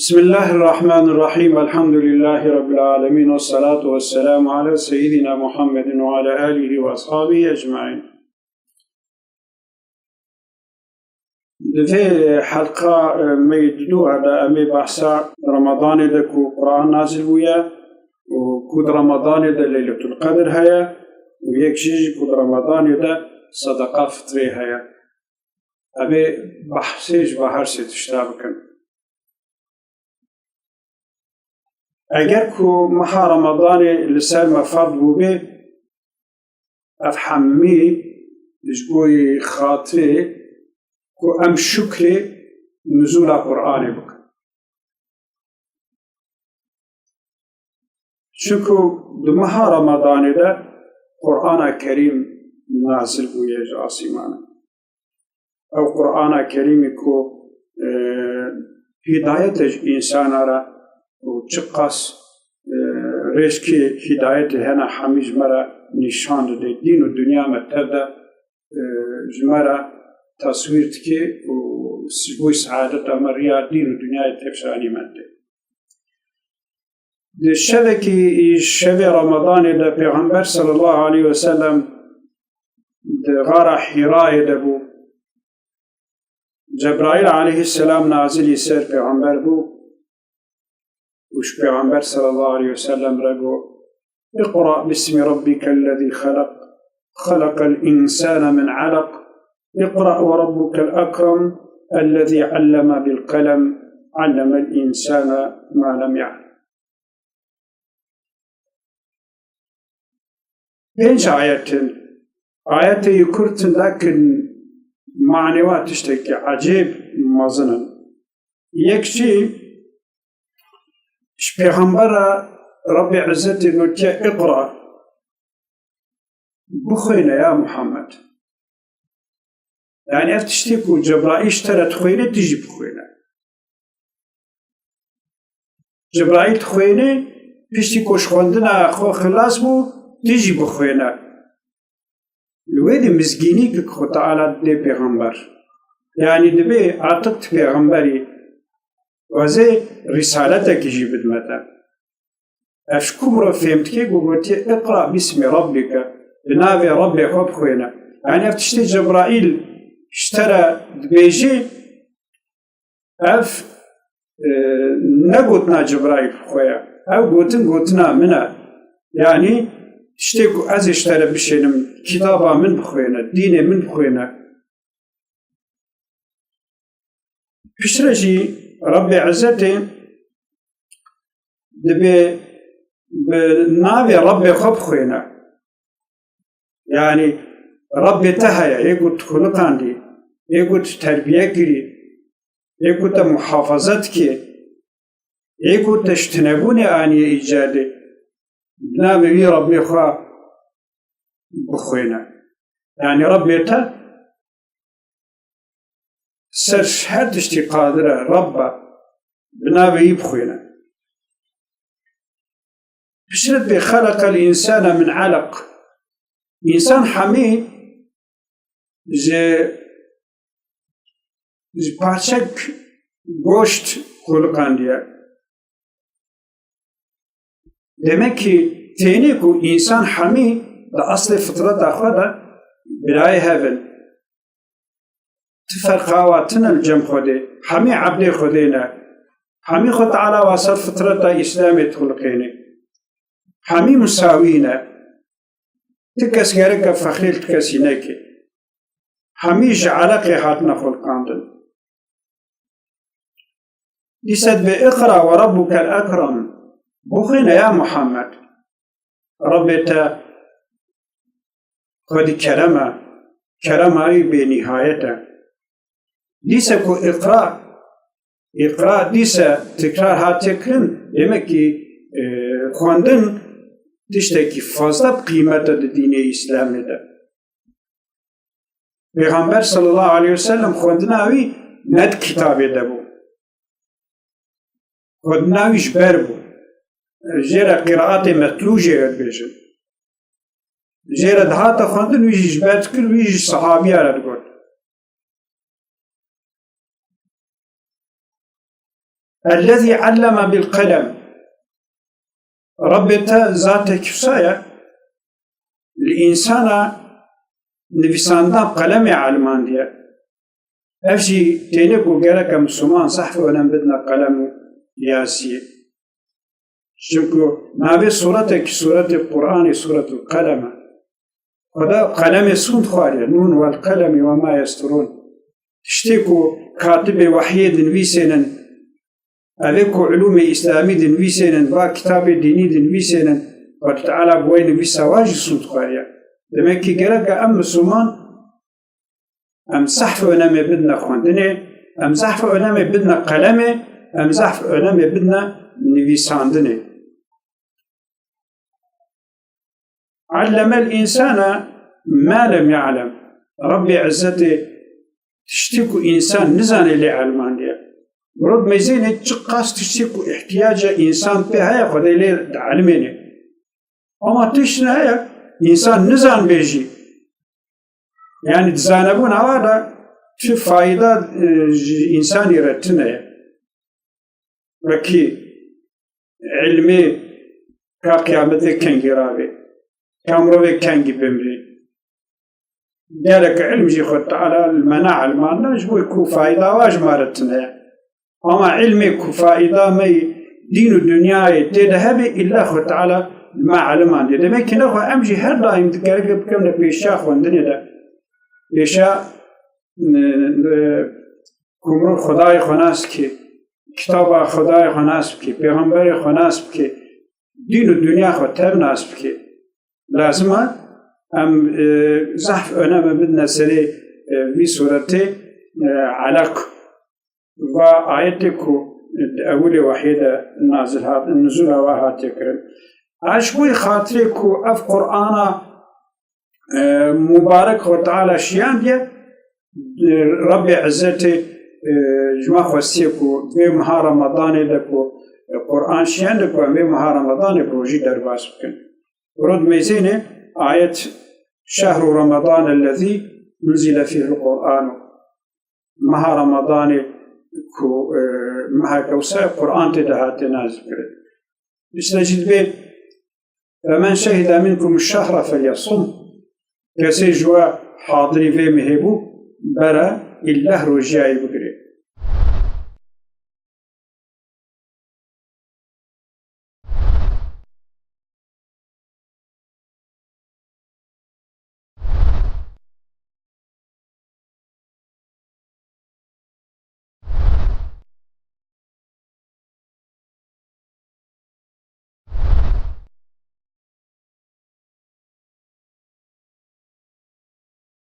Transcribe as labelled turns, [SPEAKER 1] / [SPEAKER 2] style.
[SPEAKER 1] بسم الله الرحمن الرحيم. الحمد لله رب العالمين، والصلاة والسلام على سيدنا محمد وعلى آله وأصحابه أجمعين. في حلقة ميدلو على أمي بحثا رمضان دكو قرآن نازل ويا، وكود رمضان دا ليلة القدر هيا، ويكشيج كود رمضان دا صدقة فطري هيا. أبي بحثيج بحرسي تشتابكن. اگر کو مها رمضان لسال فرض بوبه افهمی جگوی خاطره کو ام شکر نزول قرآن بک چونکو دو مها رمضان ده قرآن کریم نازل بویه جاسیمانه او قرآن کریم کو هدایت انسان را و چقاس رشکی هدایت هنا حمیج مرا نشان ده دین و دنیا متده جمرا تصویر تکی و سبوی سعادت امریا دین و دنیا تفشانی مده. ده شب کی شب رمضان ده پیغمبر صلی الله علیه و سلم ده غار حراء ده بو جبرائیل علیه السلام نازلی سر پیغمبر بو وش پیغمبر صلى الله عليه وسلم رجو اقرأ باسم ربك الذي خلق الإنسان من علق اقرأ وربك الأكرم الذي علم بالقلم علم الإنسان ما لم يعلم. بينش آيات يكرت لكن معنوات تشتكي عجيب مظنن يكشي پیغمبر رب عزت نوتیا اقرأ بخوينه يا محمد، يعني افتشتكو جبرائيل اشترت خوينه تجي بخوينه جبرائيل خوينه بيشتكو شخوندنا خو خلاص بو تجي بخوينه الويد مزگيني كخو تعالى دي پیغمبر، يعني دبي عطت پیغمبري وزي رسالتك جيبت متى أشكم رفهمت كي قلتي اقرأ باسم ربك بنافي ربي خوب خوينا، يعني افتشتي جبرائيل اشترى بيجي اف نقوتنا جبرائيل خويا او قوتنا منا، يعني اشتيكو از اشترى بشينم كتابا من بخوينا ديني من بخوينا بشترجي رب عزتي دبي بنابي ربي خب خوينا، يعني ربي تهيا يقول خلقان دي يقول تربية كري يقول محافظتك يقول تجتنبوني آني إيجادي بنابي ربي خوا بخوينا، يعني ربي ته سرش هر تشتي قادرة ربا بنابي يبخوينا. بشرت بخلق الإنسان من علق، إنسان حمي جي بارشك گوشت خلقان ديا، demek ki تينيكو إنسان حمي دا أصل فطرة أخوة براي هفل تفرقاواتنا الجم خودي حمي عبد خودينا حمي خد على وصل فطرة إسلامي تخلقيني حمي مساوينا تكس غيرك فخيل تكسينيك حمي جعلك حاتنا خلقاندن لسد بإقرأ وربك الأكرم بخينا يا محمد ربتا خد كرمة أي بنهايته ليس كو إقراء ليس تكرار هاتكرن يمكي خواندن تشتكي فازده بقيمة الدين الإسلامي ده. پیغمبر صلى الله عليه وسلم خواندناوي ند كتابي ده بو خواندناوي جبر بو جيرا قراءات متلوجة بيجن جيرا دهاتا خواندن ويجي جبر كل ويجي صحابي على تقول الذي علم بالقلم ربطة ذات كفاية الإنسان نفساندان قلم علمان ديا أفشي تينيكو جالك مسلمان صحف ونم بدنا قلم ياسي شنكو نابي سورة القرآن سورة القلم خدا قلم سون خواري نون والقلم وما يسترون تشتكو كاتب وحي دنويسينن أذكو علوم إسلامي دنويسينن با كتاب ديني دنويسينن وتعالى بوين بيساواجي سون خواري دمكي جالك أم مسلمان أم صحف ونمي بدنا خواندني أم صحف ونمي بدنا قلمي أم صحف ونمي بدنا نويساندني علم الإنسان ما لم يعلم ربي عزتي تشتكو إنسان نزان اللي علمان دي ورد ميزيني تشقاس تشتكو احتياج إنسان بها ياخذ اللي علميني أما تشنا هيك إنسان نزان بيجي يعني تزانبون هذا في فائدة إنسان يرتنا وكي علمي كقيامته كنجي رابي كامروي كنجي بمري ذلك علم جي خد تعالى المناع المعنى جبو يكون فائدة واج مارتنا أما علمي كو فائدة مي دين الدنيا يتذهب إلا خد تعالى ما علمان دي لكن أخو أمجي هر دائم تقرق بكمنا بيشاخ واندني ده بيشا كمرو خدای خناس کی کتاب خدای خناس کی پیغمبر خناس کی دین و دنیا خود تبناس کی لازمه ام زحف أنا بدنا سري في سورة علق وآياتك أول وحيدة نازل هذا النزول وها تكرم عشبوي خاطرك أف قرآن مبارك وتعالى شيان دي ربي عزتي جمع خوستيكو بمها رمضان دكو قرآن شيان دكو بمها رمضان بروجي درباس بكن ورد ميزيني آية شهر رمضان الذي نزل فيه القرآن مها رمضان كو مها كوسا قرآن تدهات نازل بسنجد بين فمن شهد منكم الشهر فليصم كسي جوا حاضري في مهبو برا الله رجعي بقري